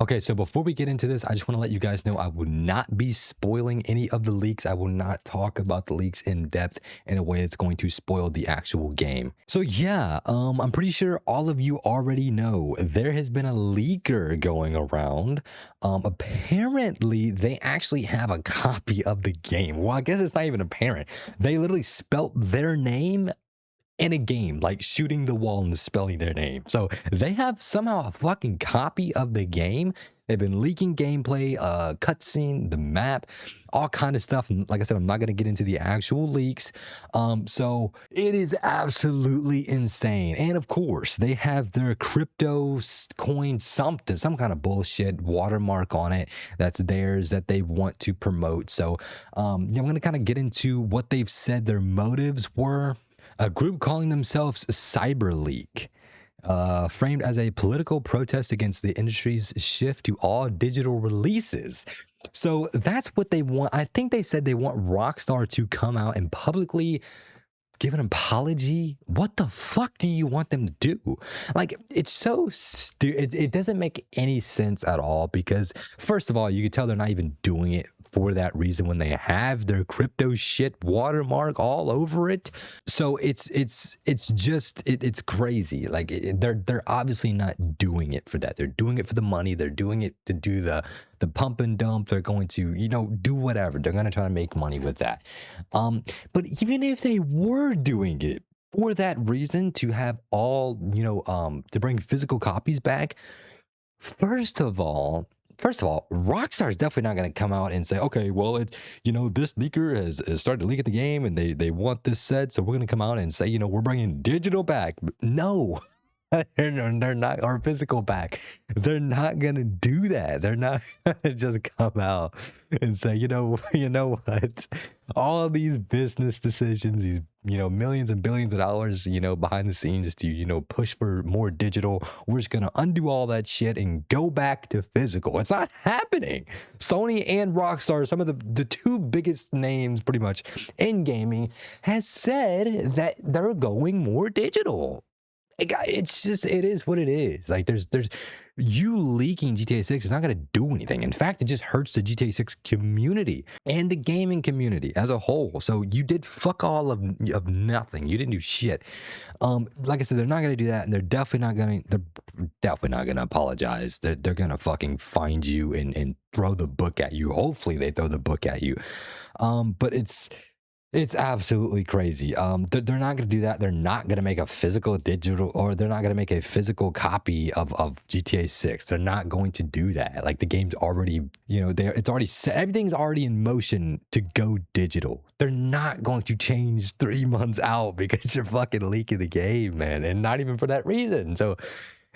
Okay, so before we get into this, I just want to let you guys know I will not be spoiling any of the leaks. I will not talk about the leaks in depth in a way that's going to spoil the actual game. So yeah, I'm pretty sure all of you already know there has been a leaker going around. Apparently they actually have a copy of the game. Well, I guess it's not even apparent. They literally spelt their name in a game, like shooting the wall and spelling their name. So they have somehow a fucking copy of the game. They've been leaking gameplay, cutscene, the map, all kind of stuff. And like I said, I'm not gonna get into the actual leaks. So it is absolutely insane. And of course, they have their crypto coin something, some kind of bullshit watermark on it that's theirs that they want to promote. So yeah, I'm gonna kind of get into what they've said their motives were. A group calling themselves CyberLeak, framed as a political protest against the industry's shift to all digital releases. So that's what they want. I think they said they want Rockstar to come out and publicly give an apology. What the fuck do you want them to do? Like, it's so stupid. It doesn't make any sense at all because, first of all, you can tell they're not even doing it for that reason when they have their crypto shit watermark all over it. So it's crazy. Like, they're obviously not doing it for that. They're doing it for the money. They're doing it to do the pump and dump. They're going to, do whatever. They're going to try to make money with that. But even if they were doing it for that reason, to have all, to bring physical copies back, first of all, Rockstar is definitely not going to come out and say, okay, well, this leaker has started leaking the game and they want this said, so we're going to come out and say, we're bringing digital back. No, they're not, our physical back. They're not gonna do that. They're not gonna just come out and say, you know what? All of these business decisions, these millions and billions of dollars, behind the scenes to push for more digital. We're just gonna undo all that shit and go back to physical. It's not happening. Sony and Rockstar, some of the two biggest names pretty much in gaming, has said that they're going more digital. It's just, it is what it is. Like, there's you leaking GTA 6 is not going to do anything. In fact, it just hurts the GTA 6 community and the gaming community as a whole. So you did fuck all of nothing. You didn't do shit. Like I said, they're not going to do that, and they're definitely not going to apologize. They're going to fucking find you and throw the book at you. Hopefully they throw the book at you. But it's absolutely crazy. They're not going to do that. They're not going to make a physical digital, or they're not going to make a physical copy of GTA 6. They're not going to do that. Like, the game's already, it's already set. Everything's already in motion to go digital. They're not going to change 3 months out because you're fucking leaking the game, man. And not even for that reason. So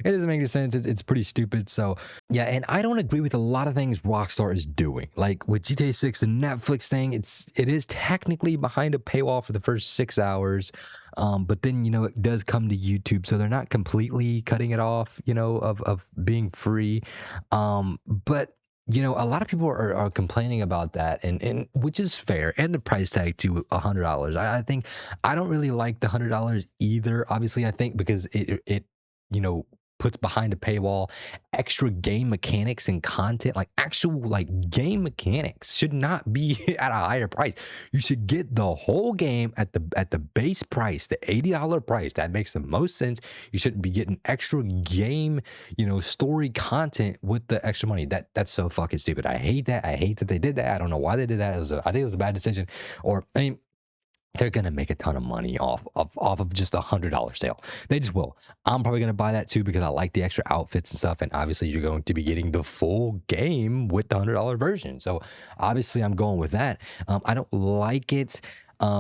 it doesn't make any sense. It's pretty stupid. So yeah, and I don't agree with a lot of things Rockstar is doing. Like with GTA 6, the Netflix thing, it is technically behind a paywall for the first 6 hours. But then, it does come to YouTube. So they're not completely cutting it off, of being free. But a lot of people are complaining about that, and which is fair, and the price tag to $100. I think I don't really like the $100 either. Obviously, I think because it puts behind a paywall extra game mechanics and content, like actual game mechanics should not be at a higher price. You should get the whole game at the base price, the $80 price. That makes the most sense. You shouldn't be getting extra game, story content with the extra money. That's so fucking stupid. I hate that. I hate that they did that. I don't know why they did that. I think it was a bad decision. They're gonna make a ton of money off of just $100 sale. They just will. I'm probably gonna buy that too because I like the extra outfits and stuff. And obviously, you're going to be getting the full game with the $100 version. So obviously, I'm going with that. I don't like it. I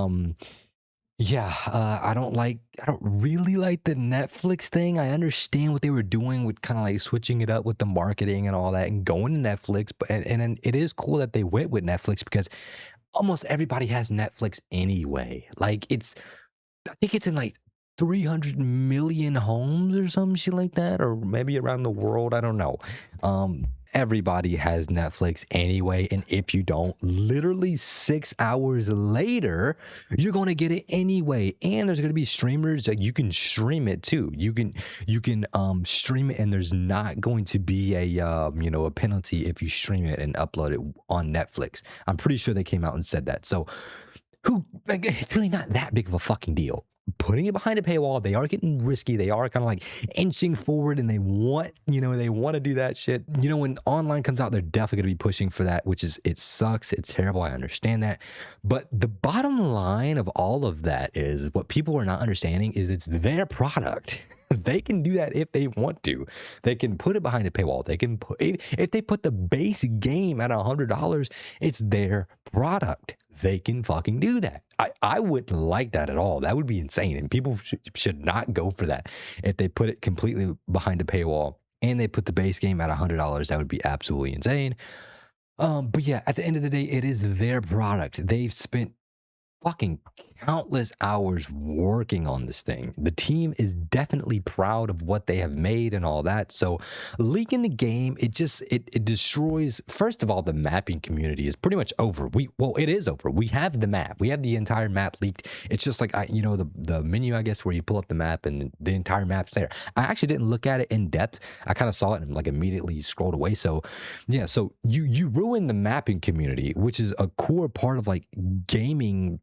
don't really like the Netflix thing. I understand what they were doing with kind of like switching it up with the marketing and all that and going to Netflix. But and it is cool that they went with Netflix because almost everybody has Netflix anyway. Like, I think it's in like 300 million homes or some shit like that, or maybe around the world. I don't know. everybody has Netflix anyway. And if you don't, literally 6 hours later, you're going to get it anyway. And there's going to be streamers that you can stream it too. You can stream it, and there's not going to be a penalty if you stream it and upload it on Netflix. I'm pretty sure they came out and said that. So it's really not that big of a fucking deal. Putting it behind a paywall, they are getting risky. They are kind of like inching forward, and they want to do that shit. When online comes out, they're definitely going to be pushing for that, it sucks. It's terrible. I understand that. But the bottom line of all of that is what people are not understanding is it's their product. They can do that if they want to. They can put it behind a paywall. They can if they put the base game at $100, it's their product. They can fucking do that. I wouldn't like that at all. That would be insane. And people should not go for that. If they put it completely behind a paywall and they put the base game at $100, that would be absolutely insane. But yeah, at the end of the day, it is their product. They've spent fucking countless hours working on this thing. The team is definitely proud of what they have made and all that. So leaking the game, it destroys. First of all, the mapping community is pretty much over. It is over. We have the map. We have the entire map leaked. It's just like the menu, I guess, where you pull up the map and the entire map's there. I actually didn't look at it in depth. I kind of saw it and like immediately scrolled away. So yeah, so you ruin the mapping community, which is a core part of like gaming,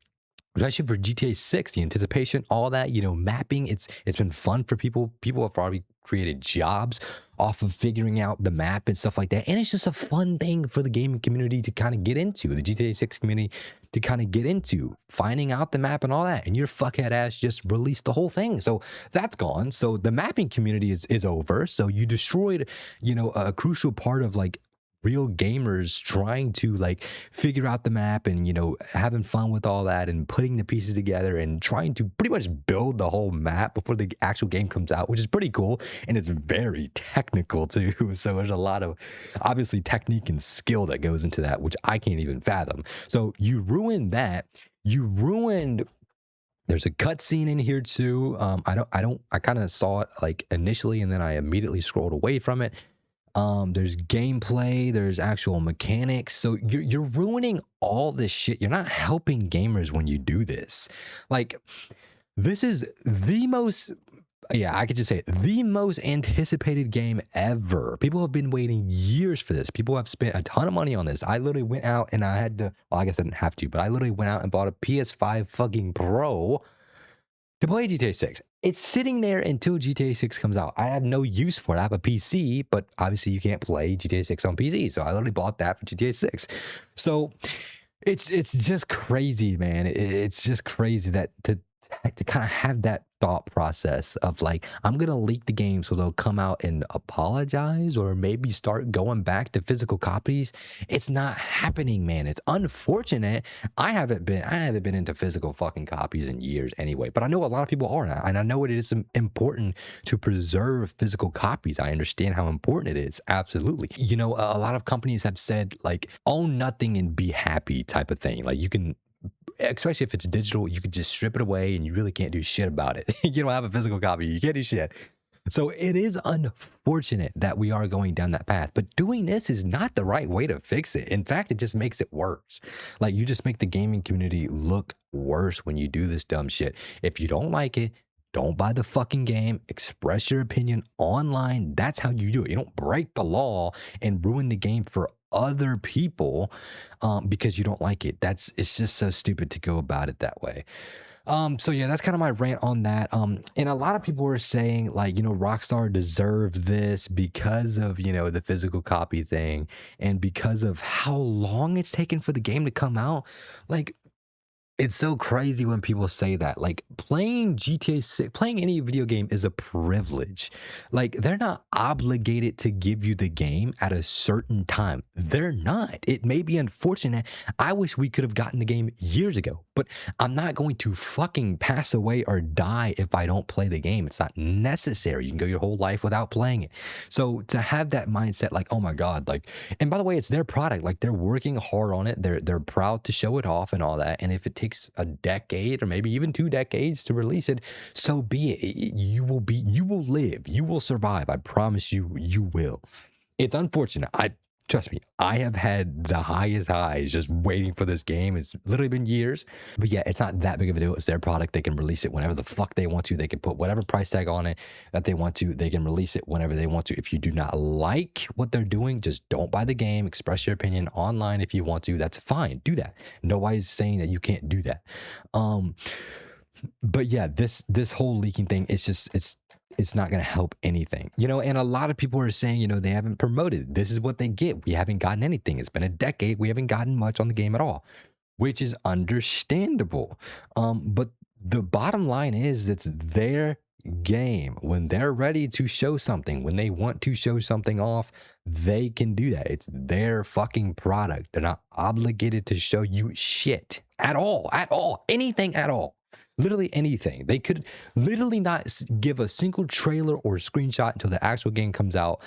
especially for GTA 6, the anticipation, all that, mapping, it's been fun for people. People have probably created jobs off of figuring out the map and stuff like that. And it's just a fun thing for the gaming community to kind of get into, the GTA 6 community to kind of get into, finding out the map and all that. And your fuckhead ass just released the whole thing. So that's gone. So the mapping community is over. So you destroyed, a crucial part of like real gamers trying to like figure out the map and having fun with all that and putting the pieces together and trying to pretty much build the whole map before the actual game comes out, which is pretty cool. And it's very technical too. So there's a lot of obviously technique and skill that goes into that, which I can't even fathom. So you ruined that. There's a cutscene in here too. I kind of saw it like initially, and then I immediately scrolled away from it. There's gameplay, there's actual mechanics. So you're ruining all this shit. You're not helping gamers when you do this. Like, this is the most, I could just say the most anticipated game ever. People have been waiting years for this. People have spent a ton of money on this. I literally went out and I had to, well, I guess I didn't have to, but I literally went out and bought a PS5 fucking Pro to play GTA 6. It's sitting there until GTA 6 comes out. I have no use for it. I have a PC, but obviously you can't play GTA 6 on PC. So I literally bought that for GTA 6. So it's just crazy, man. It's just crazy that to kind of have that thought process of like, I'm going to leak the game so they'll come out and apologize or maybe start going back to physical copies. It's not happening, man. It's unfortunate. I haven't been into physical fucking copies in years anyway, but I know a lot of people are now, and I know it is important to preserve physical copies. I understand how important it is. Absolutely. A lot of companies have said like, own nothing and be happy type of thing. Like you can, especially if it's digital, you could just strip it away and you really can't do shit about it. You don't have a physical copy, you can't do shit. So it is unfortunate that we are going down that path, but doing this is not the right way to fix it. In fact, it just makes it worse. Like you just make the gaming community look worse when you do this dumb shit. If you don't like it, don't buy the fucking game. Express your opinion online. That's how you do it. You don't break the law and ruin the game for other people because you don't like it. It's just so stupid to go about it that way. So yeah, that's kind of my rant on that. And a lot of people were saying like, Rockstar deserved this because of, the physical copy thing and because of how long it's taken for the game to come out. Like, it's so crazy when people say that. Like playing GTA 6, playing any video game is a privilege. Like they're not obligated to give you the game at a certain time. They're not. It may be unfortunate. I wish we could have gotten the game years ago, but I'm not going to fucking pass away or die if I don't play the game. It's not necessary. You can go your whole life without playing it. So to have that mindset, like, oh my God, like, and by the way, it's their product. Like they're working hard on it. They're proud to show it off and all that. And if it takes a decade or maybe even 2 decades to release it, so be it. You will live, you will survive. I promise you, you will. It's unfortunate. I trust me, I have had the highest highs just waiting for this game. It's literally been years. But yeah, it's not that big of a deal. It's their product. They can release it whenever the fuck they want to. They can put whatever price tag on it that they want to. They can release it whenever they want to. If you do not like what they're doing, just don't buy the game. Express your opinion online if you want to. That's fine. Do that. Nobody's saying that you can't do that. Um, but yeah, this whole leaking thing, it's not going to help anything, and a lot of people are saying, they haven't promoted. This is what they get. We haven't gotten anything. It's been a decade. We haven't gotten much on the game at all, which is understandable. But the bottom line is it's their game. When they're ready to show something, when they want to show something off, they can do that. It's their fucking product. They're not obligated to show you shit at all, anything at all. Literally anything. They could literally not give a single trailer or screenshot until the actual game comes out.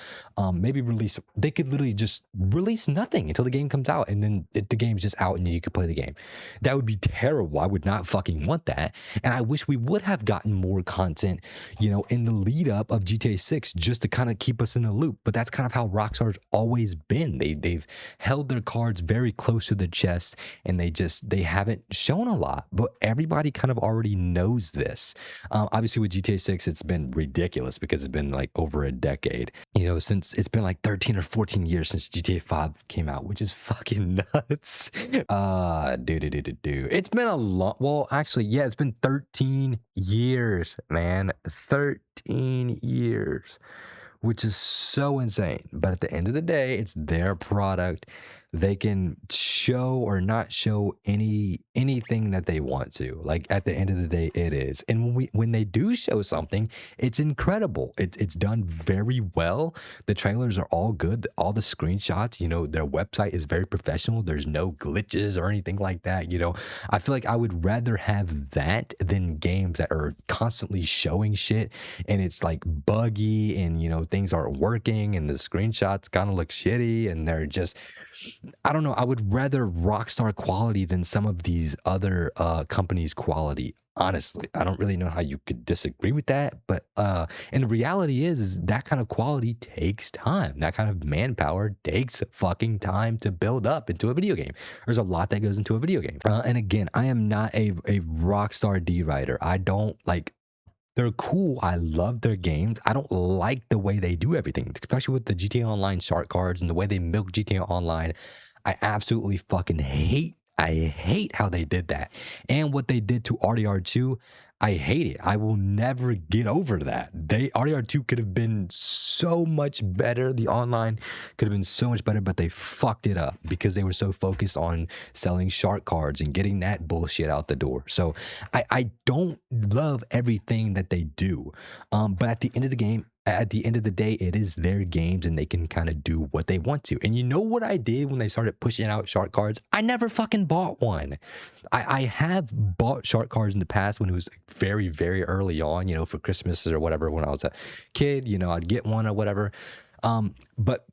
Maybe release. They could literally just release nothing until the game comes out, and then the game's just out, and you could play the game. That would be terrible. I would not fucking want that. And I wish we would have gotten more content, in the lead up of GTA 6, just to kind of keep us in the loop. But that's kind of how Rockstar's always been. They've held their cards very close to the chest, and they haven't shown a lot. But everybody kind of already knows this. Obviously with GTA 6, it's been ridiculous because it's been like over a decade, since it's been like 13 or 14 years since GTA 5 came out, which is fucking nuts. It's been a long, well, actually, yeah, it's been 13 years, man. 13 years, which is so insane. But at the end of the day, it's their product. They can show or not show anything that they want to. Like, at the end of the day, it is. And when they do show something, it's incredible. It's done very well. The trailers are all good. All the screenshots, their website is very professional. There's no glitches or anything like that. I feel like I would rather have that than games that are constantly showing shit and it's like buggy and things aren't working and the screenshots kind of look shitty and they're just, I don't know. I would rather Rockstar quality than some of these other companies' quality. Honestly, I don't really know how you could disagree with that, but and the reality is that kind of quality takes time. That kind of manpower takes fucking time to build up into a video game. There's a lot that goes into a video game. And again, I am not a Rockstar D writer. I don't like. They're cool. I love their games. I don't like the way they do everything, especially with the GTA Online shark cards and the way they milk GTA Online. I absolutely fucking hate. I hate how they did that. And what they did to RDR2, I hate it. I will never get over that. RDR2 could have been so much better. The online could have been so much better, but they fucked it up because they were so focused on selling shark cards and getting that bullshit out the door. So I don't love everything that they do. But at the end of the day, it is their games and they can kind of do what they want to. And you know what I did when they started pushing out shark cards? I never fucking bought one. I have bought shark cards in the past when it was very, very early on, for Christmas or whatever, when I was a kid, I'd get one or whatever. But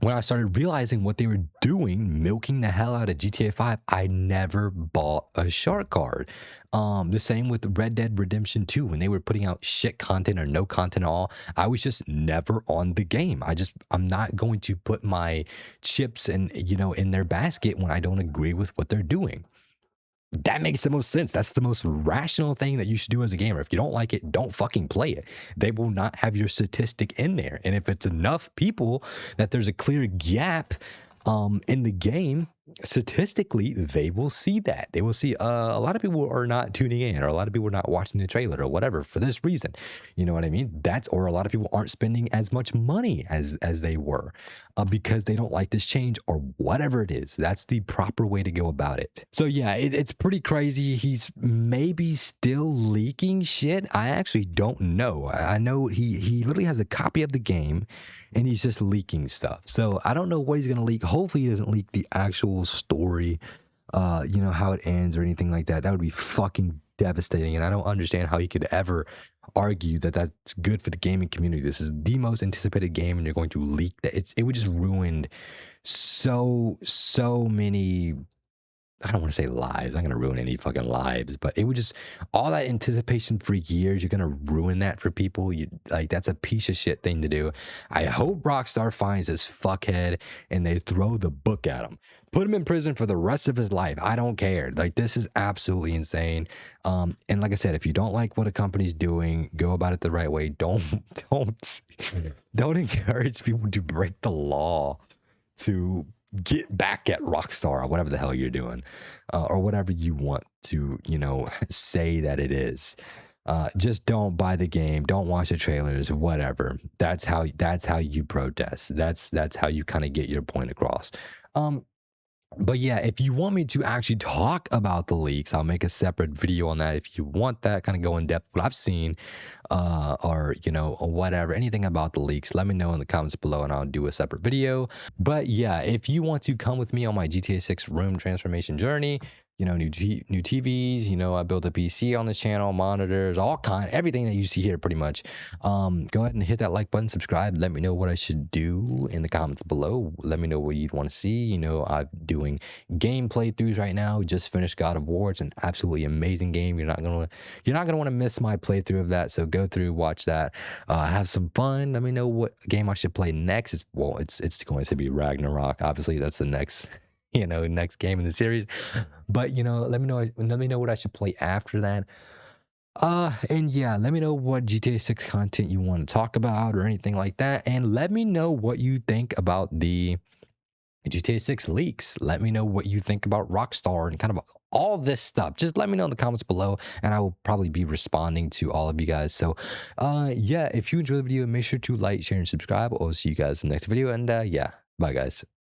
when I started realizing what they were doing, milking the hell out of GTA 5, I never bought a shark card. The same with Red Dead Redemption 2. When they were putting out shit content or no content at all, I was just never on the game. I'm not going to put my chips in their basket when I don't agree with what they're doing. That makes the most sense. That's the most rational thing that you should do as a gamer. If you don't like it, don't fucking play it. They will not have your statistic in there. And if it's enough people that there's a clear gap in the game, statistically, they will see that. They will see a lot of people are not tuning in, or a lot of people are not watching the trailer or whatever for this reason. You know what I mean? Or a lot of people aren't spending as much money as they were because they don't like this change or whatever it is. That's the proper way to go about it. So yeah, it's pretty crazy. He's maybe still leaking shit. I actually don't know. I know he literally has a copy of the game and he's just leaking stuff. So I don't know what he's going to leak. Hopefully he doesn't leak the actual story, how it ends or anything like that. That would be fucking devastating. And I don't understand how he could ever argue that that's good for the gaming community. This is the most anticipated game and you're going to leak that. It would just ruin so many I don't want to say lives. I'm gonna ruin any fucking lives, but it would just all that anticipation for years. You're gonna ruin that for people. You like that's a piece of shit thing to do. I hope Rockstar finds this fuckhead and they throw the book at him, put him in prison for the rest of his life. I don't care. Like this is absolutely insane. And like I said, if you don't like what a company's doing, go about it the right way. Don't don't encourage people to break the law to get back at Rockstar or whatever the hell you're doing, or whatever you want to, say that it is. Just don't buy the game. Don't watch the trailers. Whatever. That's how you protest. That's how you kind of get your point across. Um, but yeah, if you want me to actually talk about the leaks, I'll make a separate video on that. If you want that kind of go in depth, what I've seen, or or whatever, anything about the leaks, let me know in the comments below, and I'll do a separate video. But yeah, if you want to come with me on my GTA 6 room transformation journey, new TVs, I built a PC on this channel, monitors, everything that you see here pretty much. Go ahead and hit that like button, subscribe, let me know what I should do in the comments below. Let me know what you'd want to see. I'm doing game playthroughs right now. Just finished God of War. It's an absolutely amazing game. You're not gonna want to miss my playthrough of that. So go through, watch that, have some fun. Let me know what game I should play next. It's going to be Ragnarok. Obviously, that's the next next game in the series. But let me know what I should play after that. And yeah, let me know what GTA 6 content you want to talk about or anything like that. And let me know what you think about the GTA 6 leaks. Let me know what you think about Rockstar and kind of all this stuff. Just let me know in the comments below, and I will probably be responding to all of you guys. So yeah, if you enjoyed the video, make sure to like, share, and subscribe. I'll see you guys in the next video. And yeah, bye guys.